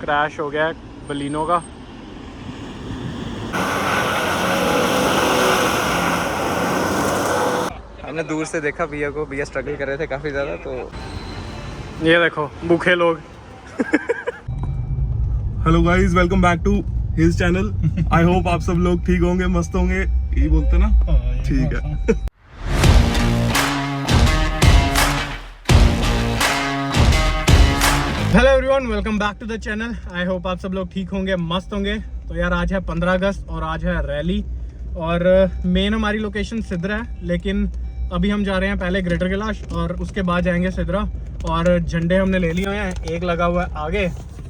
Crash हो गया है बलिनो का। हमने दूर से देखा भैया को, भैया स्ट्रगल कर रहे थे काफ़ी ज़्यादा, तो ये देखो भूखे लोग। Hello guys, welcome back to his channel. I hope आप सब लोग ठीक होंगे, मस्त होंगे, यही बोलते ना? ठीक है। Hello everyone, welcome back to the channel. I hope आप सब लोग ठीक होंगे, मस्त होंगे। तो यार आज है 15 अगस्त और आज है रैली, और मेन हमारी लोकेशन सिद्रा है, लेकिन अभी हम जा रहे हैं पहले ग्रेटर कैलाश और उसके बाद जाएंगे सिद्रा। और झंडे हमने ले लिए हुए हैं, एक लगा हुआ है आगे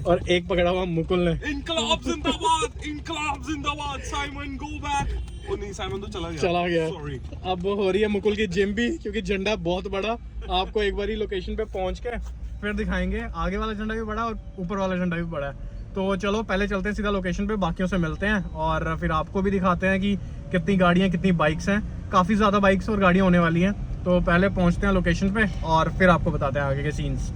और एक पकड़ा हुआ मुकुल ने। इनकलाब जिंदाबाद, इनकलाब जिंदाबाद। Simon go back. ओ नहीं, साइमन तो चला गया। सॉरी। अब हो रही है मुकुल की जिम भी, क्योंकि झंडा बहुत बड़ा। आपको एक बारी लोकेशन पे पहुंच के फिर दिखाएंगे। आगे वाला झंडा भी बड़ा और ऊपर वाला झंडा भी बड़ा है। तो चलो पहले चलते हैं सीधा लोकेशन पे, बाकियों से मिलते हैं और फिर आपको भी दिखाते हैं कि कितनी गाड़ियां, कितनी बाइक्स हैं। काफ़ी ज़्यादा बाइक्स और गाड़ियां होने वाली हैं। तो पहले पहुंचते हैं लोकेशन पे और फिर आपको बताते हैं आगे के सीन्स।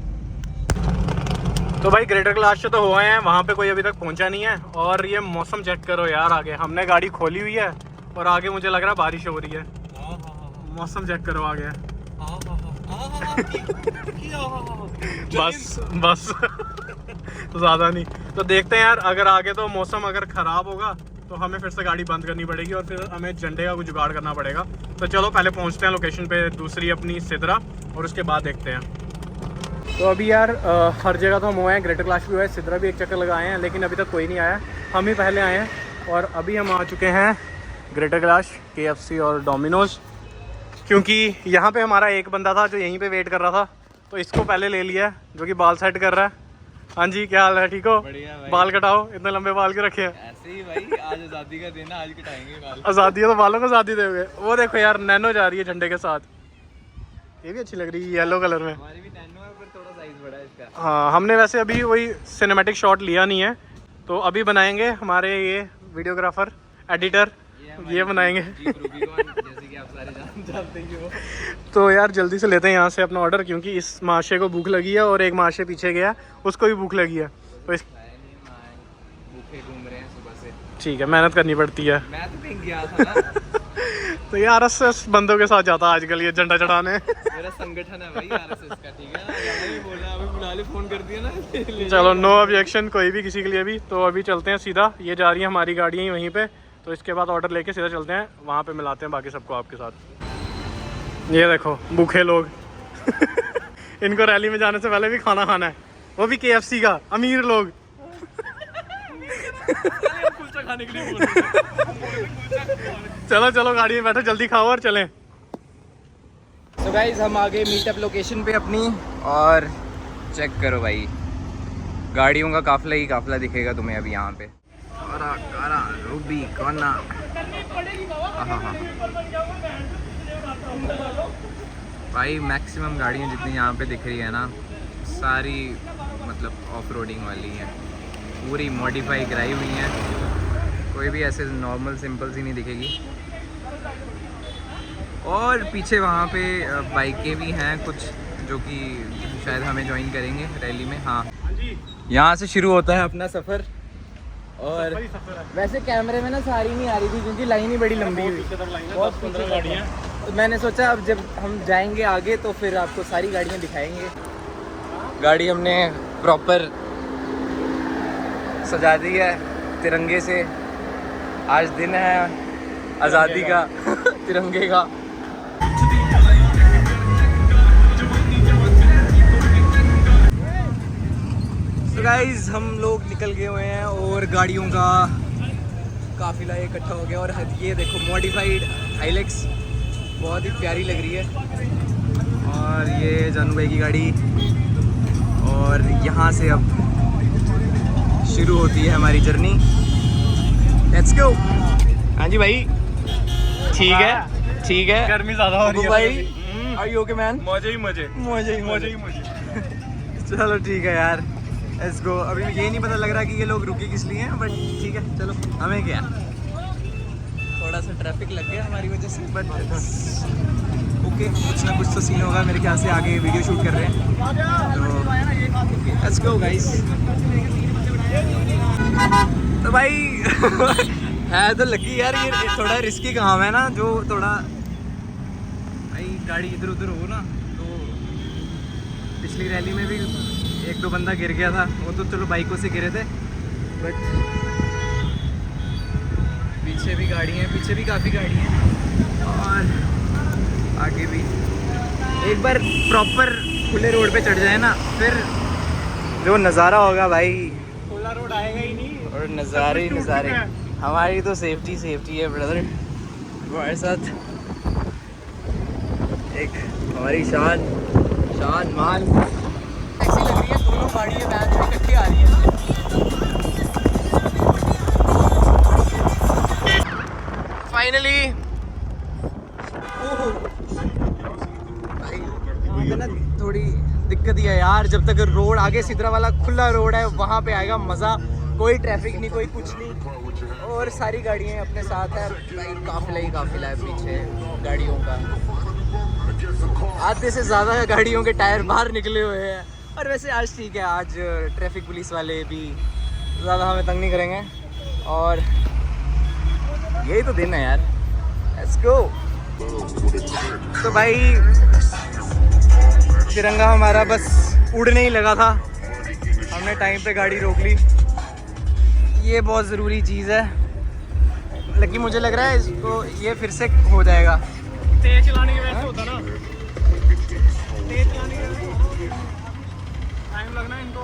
तो भाई ग्रेटर कैलाश से तो हुए हैं, वहाँ पे कोई अभी तक पहुंचा नहीं है। और ये मौसम चेक करो यार, आगे हमने गाड़ी खोली हुई है और आगे मुझे लग रहा है बारिश हो रही है। मौसम चेक करो आगे। बस तो ज़्यादा नहीं। तो देखते हैं यार, अगर आगे तो मौसम अगर ख़राब होगा तो हमें फिर से गाड़ी बंद करनी पड़ेगी और फिर हमें झंडे का कुछ जुगाड़ करना पड़ेगा। तो चलो पहले पहुंचते हैं लोकेशन पे, दूसरी अपनी सिद्रा, और उसके बाद देखते हैं। तो अभी यार हर जगह तो हम हुए हैं, ग्रेटर कैलाश भी हुआ है, सिद्रा भी एक चक्कर लगाए हैं, लेकिन अभी तक कोई नहीं आया। हम ही पहले आए हैं और अभी हम आ चुके हैं ग्रेटर कैलाश KFC और डोमिनोज़, क्योंकि यहाँ पे हमारा एक बंदा था जो यहीं पे वेट कर रहा था, तो इसको पहले ले लिया है, जो कि बाल सेट कर रहा है। हाँ जी, क्या हाल है, ठीक हो? बढ़िया भाई। बाल कटाओ, इतने लंबे बाल क्यों रखे हैं? ऐसे ही भाई, आज आज़ादी का दिन है, आज कटाएंगे बाल। आज़ादी है तो बालों को आज़ादी दोगे। वो देखो यार, नैनो जा रही है झंडे के साथ, ये भी अच्छी लग रही है येलो कलर में। हमारी भी नैनो है पर थोड़ा साइज बड़ा है इसका। हाँ, हमने वैसे अभी वही सिनेमैटिक शॉट लिया नहीं है, तो अभी बनाएंगे हमारे ये वीडियोग्राफर एडिटर, ये बनाएंगे। जैसे कि आप सारे जानते हैं। तो यार जल्दी से लेते हैं यहाँ से अपना ऑर्डर, क्योंकि इस माशे को भूख लगी है और एक माशे पीछे गया, उसको भी भूख लगी है। तो इस भूखे घूम रहे हैं सुबह से। ठीक है, मेहनत करनी पड़ती है। मैं तो कहीं गया था ना। तो ये RSS बंदों के साथ जाता है आजकल ये झंडा चढ़ाने। मेरा संगठन है भाई RSS का, ठीक है ना? यहाँ भी बोल रहा है, अभी बुला ले, फोन कर दिया ना। चलो, नो ऑब्जेक्शन कोई भी किसी के लिए भी। तो अभी चलते हैं सीधा, ये जा रही है हमारी गाड़ियाँ ही वहीं पे, तो इसके बाद ऑर्डर लेके सीधा चलते हैं, वहाँ पे मिलाते हैं बाकी सबको आपके साथ। ये देखो भूखे लोग। इनको रैली में जाने से पहले भी खाना खाना है, वो भी KFC का। अमीर लोग। खाने के लिए चलो चलो गाड़ी में बैठो, जल्दी खाओ और चलें। तो गाइज हम आ गए मीटअप लोकेशन पे अपनी, और चेक करो भाई, गाड़ियों का काफिला ही काफिला दिखेगा तुम्हें अभी यहाँ पे। कारा रूबी कोना, भाई मैक्सिमम गाड़ियाँ जितनी यहाँ पे दिख रही है ना, सारी मतलब ऑफ रोडिंग वाली हैं, पूरी मॉडिफाई कराई हुई हैं। कोई भी ऐसे नॉर्मल सिंपल सी नहीं दिखेगी। और पीछे वहाँ पे बाइकें भी हैं कुछ, जो कि शायद हमें ज्वाइन करेंगे रैली में। हाँ, यहाँ से शुरू होता है अपना सफ़र। और वैसे कैमरे में ना सारी नहीं आ रही थी, क्योंकि लाइन ही बड़ी लंबी हुई, बहुत 15 गाड़ियाँ। तो मैंने सोचा अब जब हम जाएंगे आगे तो फिर आपको सारी गाड़ियाँ दिखाएंगे। गाड़ी हमने प्रॉपर सजा दी है तिरंगे से। आज दिन है आज़ादी का, तिरंगे का। तो गाइस हम लोग निकल गए हुए हैं और गाड़ियों का काफिला इकट्ठा हो गया। और ये देखो मॉडिफाइड हाइलेक्स, बहुत ही प्यारी लग रही है। और ये जानू भाई की गाड़ी, और यहाँ से अब शुरू होती है हमारी जर्नी। Let's go. हाँ जी भाई, ठीक है ठीक है। गर्मी ज़्यादा हो रही है भाई। Are you okay man? मजे ही मजे। चलो ठीक है यार, लेट्स गो। अभी ये नहीं पता लग रहा कि ये लोग रुके किस लिए हैं, बट ठीक है चलो, हमें क्या, थोड़ा सा ट्रैफिक लग गया हमारी वजह से, बट ओके, कुछ ना कुछ तो सीन होगा मेरे ख्याल से। आगे वीडियो शूट कर रहे हैं, तो लेट्स गो गाइस। तो भाई है तो लकी यार, ये थोड़ा रिस्की काम है ना, जो थोड़ा भाई गाड़ी इधर उधर हो ना, तो पिछली रैली में भी एक दो बंदा गिर गया था, वो तो चलो बाइकों से गिरे थे, बट पीछे भी गाड़ी हैं, पीछे भी काफ़ी गाड़ी हैं और आगे भी। एक बार प्रॉपर खुले रोड पे चढ़ जाए ना, फिर जो नज़ारा होगा भाई, खुला रोड आएगा ही नहीं और नज़ारे ही नज़ारे। हमारी तो सेफ्टी है ब्रदर, हमारे साथ एक हमारी शान मान ऐसी लग रही है, दोनों गाड़ी है मैच में इकट्ठी आ रही है। फाइनली ना थोड़ी दिक्कत ही है यार, जब तक रोड आगे सिद्रा वाला खुला रोड है वहाँ पे आएगा मज़ा, कोई ट्रैफिक नहीं, कोई कुछ नहीं, और सारी गाड़ियाँ अपने साथ है भाई, काफिला ही काफिला है पीछे गाड़ियों का, आधे से ज़्यादा गाड़ियों के टायर बाहर निकले हुए हैं। और वैसे आज ठीक है, आज ट्रैफिक पुलिस वाले भी ज़्यादा हमें तंग नहीं करेंगे, और यही तो दिन है यार, लेट्स गो। तो भाई तिरंगा हमारा बस उड़ने ही लगा था, हमने टाइम पे गाड़ी रोक ली, ये बहुत ज़रूरी चीज़ है, लेकिन मुझे लग रहा है इसको ये फिर से हो जाएगा। तेज चलाने के वजह से होता ना, तेज चलाने के वजह से टाइम लगना इनको,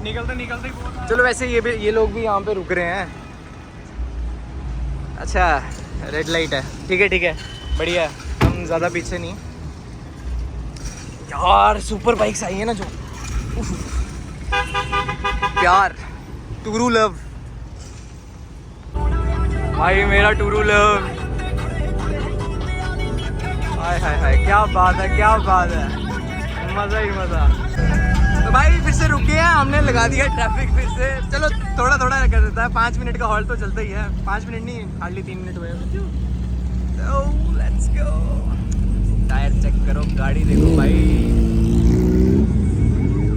निकलते ही बहुत। चलो वैसे ये लोग भी यहाँ पे रुक रहे हैं। अच्छा रेड लाइट है, ठीक है बढ़िया है, हम ज़्यादा पीछे नहीं यार। सुपर बाइक्स आई है ना जो, प्यार टूरू लव भाई, मेरा टूरू लव, हाय हाय हाय, क्या बात है, मज़ा ही मज़ा। तो भाई फिर से रुके हैं, हमने लगा दिया ट्रैफिक फिर से, चलो थोड़ा कर देता है, 5 मिनट का हॉल्ट तो चलता ही है, 5 मिनट नहीं हार्डली 3 मिनट हुए। तो लेट्स गो, टायर चेक करो, गाड़ी देखो भाई,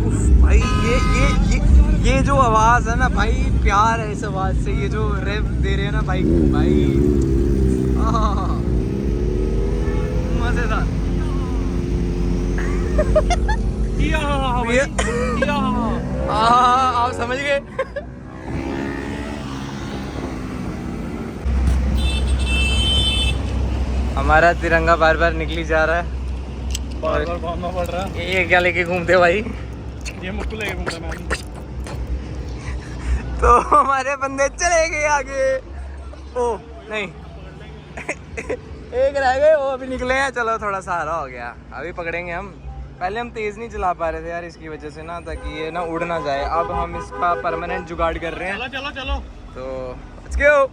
उफ भाई ये जो आवाज़ है ना भाई, प्यार है इस आवाज़ से, ये जो रेव दे रहे हैं ना भाई मज़ेदार। आप समझ गए। हमारा तिरंगा बार बार निकली जा रहा है, बार बांधना पड़ रहा है। ये क्या लेके घूमते भाई, ये मुक्कू लेके घूमता मैं। तो हमारे बंदे चले गए आगे, ओ नहीं एक रह गए, वो अभी निकले हैं, चलो थोड़ा सहारा हो गया, अभी पकड़ेंगे हम। पहले हम तेज़ नहीं चला पा रहे थे यार इसकी वजह से ना, ताकि ये ना उड़ ना जाए, अब हम इसका परमानेंट जुगाड़ कर रहे हैं। चलो तो लेट्स गो।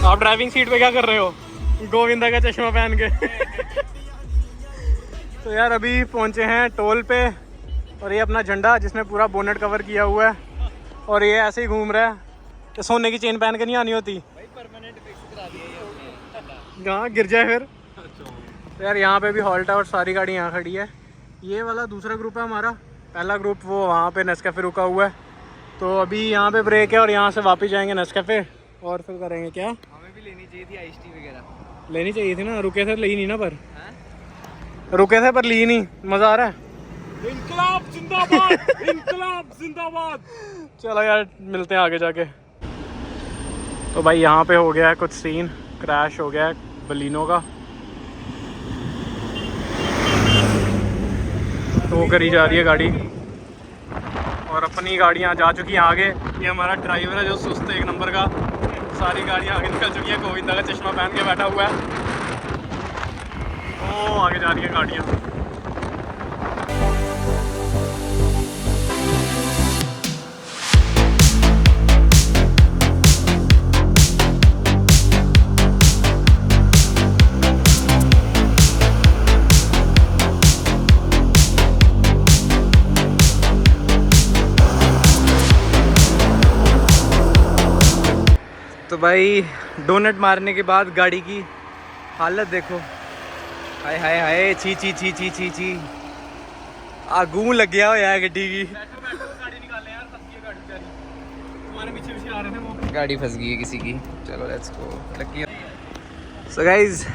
आप ड्राइविंग सीट पे क्या कर रहे हो, गोविंदा का चश्मा पहन के? तो यार अभी पहुंचे हैं टोल पे, और ये अपना झंडा जिसने पूरा बोनेट कवर किया हुआ है, और ये ऐसे ही घूम रहा है, तो सोने की चेन पहन के नहीं आनी होती भाई, परमानेंट फिक्स करा दिया ये, कहाँ गिर जाए फिर। तो यार यहाँ पे भी हॉल्ट है और सारी गाड़ी यहाँ खड़ी है। ये वाला दूसरा ग्रुप है हमारा, पहला ग्रुप वो वहाँ पे नेस्कैफे रुका हुआ है, तो अभी यहाँ पे ब्रेक है और यहाँ से वापस जाएंगे नेस्कैफे, और फिर करेंगे क्या, हमें भी लेनी चाहिए थी आइस टी वगैरह, लेनी चाहिए थी ना, रुके थे ली नहीं ना, पर रुके थे पर ली नहीं। मज़ा आ रहा है, इनकलाब जिंदाबाद, इनकलाब जिंदाबाद। चलो यार मिलते हैं आगे जाके। तो भाई यहाँ पे हो गया है कुछ सीन, क्रैश हो गया है बलिनो का, तो करी जा रही है गाड़ी, और अपनी गाड़ियाँ जा चुकी हैं आगे। ये हमारा ड्राइवर है जो सुस्त एक नंबर का, सारी गाड़ियाँ आगे निकल चुकी है, गोविंदा का चश्मा पहन के बैठा हुआ है, ओ आगे जा रही है गाड़ियाँ। तो भाई डोनट मारने के बाद गाड़ी की हालत देखो, हाय हाय हाय, ची ची ची ची ची ची, आगू लग गया हो यार गड्डी की। गाड़ी निकाले यार, फंस गई गाड़ी प्यारी। हमारे पीछे पीछे आ रहे थे वो। गाड़ी फंस गई है किसी की। चलो let's go, lucky. So guys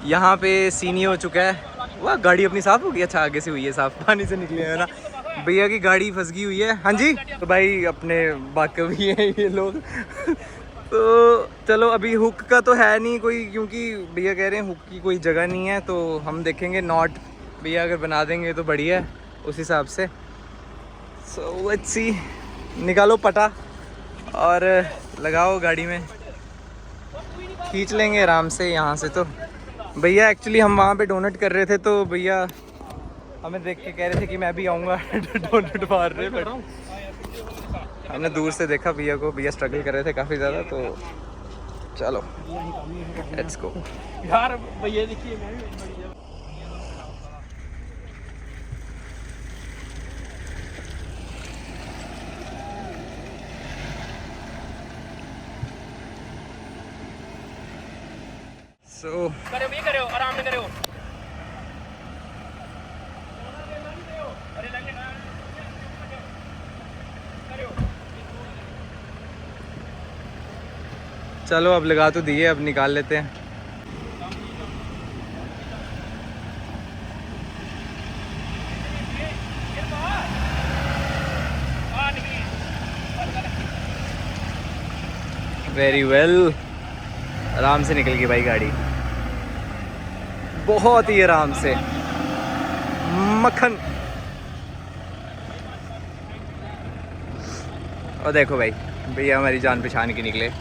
यहाँ पे सीन ये हो चुका है। वाह, गाड़ी अपनी साफ हो गई। अच्छा, आगे से हुई है साफ, पानी से निकले है ना। भैया की गाड़ी फंस गई हुई है। हाँ जी, तो भाई अपने बाकवी हैं ये लोग। तो चलो, अभी हुक का तो है नहीं कोई, क्योंकि भैया कह रहे हैं हुक की कोई जगह नहीं है। तो हम देखेंगे नॉट, भैया अगर बना देंगे तो बढ़िया है उस हिसाब से। सो लेट्स सी, निकालो पटा और लगाओ गाड़ी में, खींच लेंगे आराम से यहाँ से। तो भैया एक्चुअली हम वहाँ पे डोनेट कर रहे थे, तो भैया हमें देख के कह रहे थे कि मैं भी आऊँगा डोनेट मार रहे, बट हमने दूर से देखा भैया को, भैया स्ट्रगल कर रहे थे काफ़ी ज़्यादा। तो चलो लेट्स गो यार, भैया देखिए मैं भी। सो करो भी करो, आराम से करो। चलो अब लगा तो दिए, अब निकाल लेते हैं। वेरी वेल, आराम से निकल गई भाई गाड़ी, बहुत ही आराम से, मक्खन। और देखो भाई, भैया हमारी जान पहचान के निकले हैं।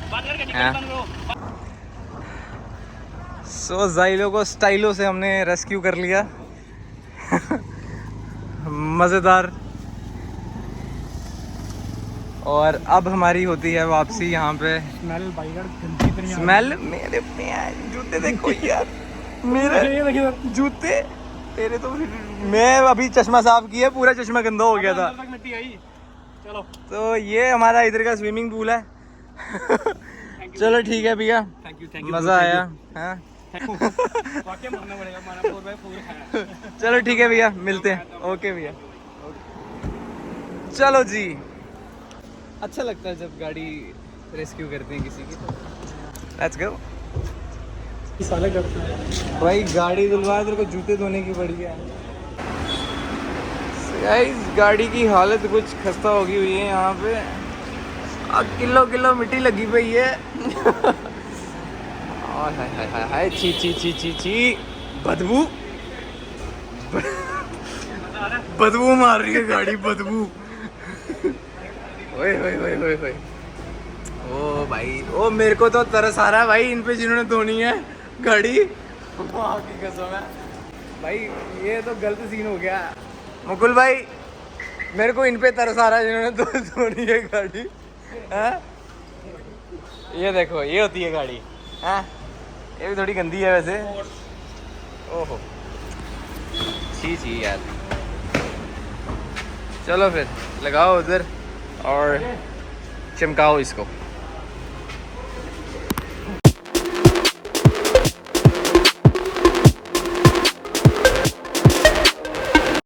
सो जाइलो को स्टाइलो से हमने रेस्क्यू कर लिया। मज़ेदार। और अब हमारी होती है वापसी यहाँ पे। स्मेल भाई यार, गंदी इतनी आ स्मेल, मेरे जूते देखो यार, मेरे जूते तेरे तो। मैं अभी चश्मा साफ किया, पूरा चश्मा गंदा हो गया था। अंदर तक मिट्टी आई। चलो, तो ये हमारा इधर का स्विमिंग पूल है। चलो ठीक है भैया, थैंक यू, मज़ा आया। हाँ वाकई मरना पड़ेगा, हमारा 4x4 है। चलो ठीक है भैया, मिलते हैं। ओके भैया, चलो जी। अच्छा लगता है जब गाड़ी रेस्क्यू करते हैं किसी की। Let's go. साले करते हैं भाई गाड़ी धुलवा, तेरे को जूते धोने की पड़ी है। गाइस गाड़ी की हालत कुछ खस्ता होगी हुई है यहाँ पे। किलो किलो मिट्टी लगी हुई है। और हाय हाय हाय हाय, ची ची ची ची ची, बदबू बदबू मार रही है गाड़ी, बदबू। ओए ओए ओए ओए ओए, ओ भाई, ओ मेरे को तो तरस आ रहा है भाई इन पे जिन्होंने धोनी है गाड़ी। वाह की कसम है भाई, ये तो गलत सीन हो गया। मुकुल भाई, मेरे को इन पे तरस आ रहा है जिन्होंने धोनी है गाड़ी। हैं? ये देखो, ये होती है गाड़ी। हैं? ये भी थोड़ी गंदी है वैसे। ओहो, छी छी यार। चलो फिर लगाओ उधर और चमकाओ इसको।